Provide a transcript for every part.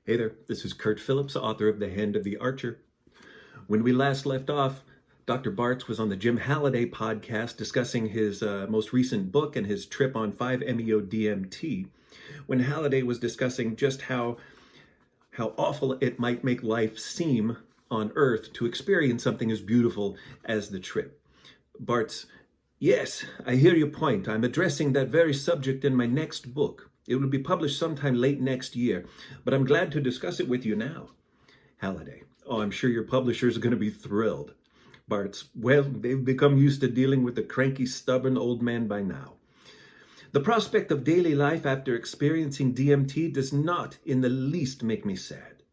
Hey there, this is Kurt Phillips, author of The Hand of the Archer. When we last left off, Dr. Bartz was on the Jim Halliday podcast discussing his most recent book and his trip on 5-MeO-DMT, when Halliday was discussing just how awful it might make life seem on Earth to experience something as beautiful as the trip. Bartz, yes, I hear your point. I'm addressing that very subject in my next book. It will be published sometime late next year, but I'm glad to discuss it with you now. Halliday, oh, I'm sure your publishers are going to be thrilled. Bartz, well, they've become used to dealing with a cranky, stubborn old man by now. The prospect of daily life after experiencing DMT does not in the least make me sad.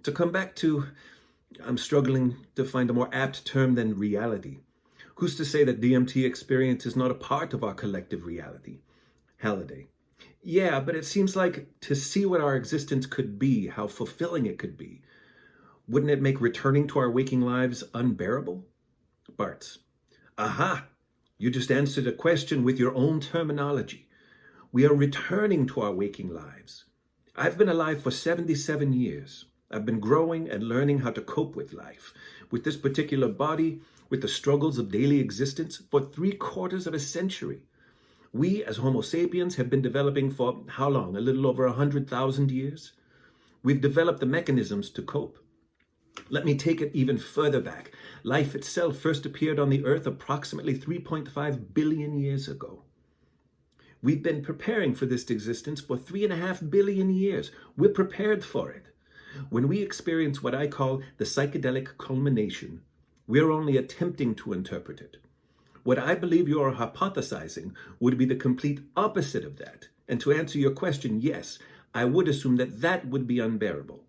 To come back to, I'm struggling to find a more apt term than reality. Who's to say that DMT experience is not a part of our collective reality? Halliday, yeah, but it seems like to see what our existence could be, how fulfilling it could be, wouldn't it make returning to our waking lives unbearable? Bartz, aha, you just answered a question with your own terminology. We are returning to our waking lives. I've been alive for 77 years. I've been growing and learning how to cope with life, with this particular body, with the struggles of daily existence for 3/4 of a century. We, as Homo sapiens, have been developing for how long? A little over 100,000 years? We've developed the mechanisms to cope. Let me take it even further back. Life itself first appeared on the earth approximately 3.5 billion years ago. We've been preparing for this existence for 3.5 billion years. We're prepared for it. When we experience what I call the psychedelic culmination, we're only attempting to interpret it. What I believe you are hypothesizing would be the complete opposite of that. And to answer your question, yes, I would assume that that would be unbearable.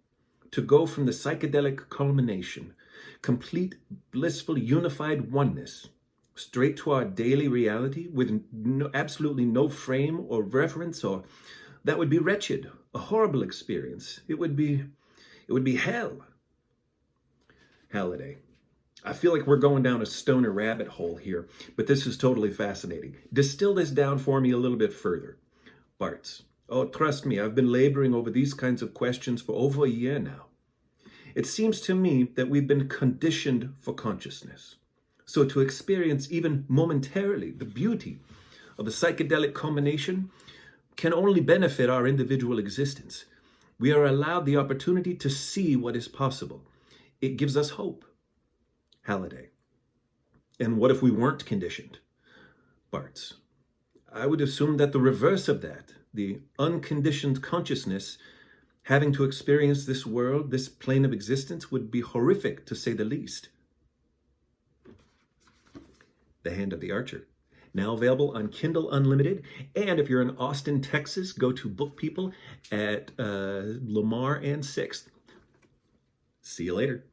To go from the psychedelic culmination, complete, blissful, unified oneness, straight to our daily reality with absolutely no frame or reference, or that would be wretched, a horrible experience. It would be hell. Halliday, I feel like we're going down a stoner rabbit hole here, but this is totally fascinating. Distill this down for me a little bit further. Bartz, oh, trust me, I've been laboring over these kinds of questions for over a year now. It seems to me that we've been conditioned for consciousness. So to experience even momentarily the beauty of a psychedelic culmination can only benefit our individual existence. We are allowed the opportunity to see what is possible. It gives us hope. Halliday, and what if we weren't conditioned? Bartz, I would assume that the reverse of that, the unconditioned consciousness, having to experience this world, this plane of existence, would be horrific to say the least. The Hand of the Archer, now available on Kindle Unlimited. And if you're in Austin, Texas, go to Book People at Lamar and 6th. See you later.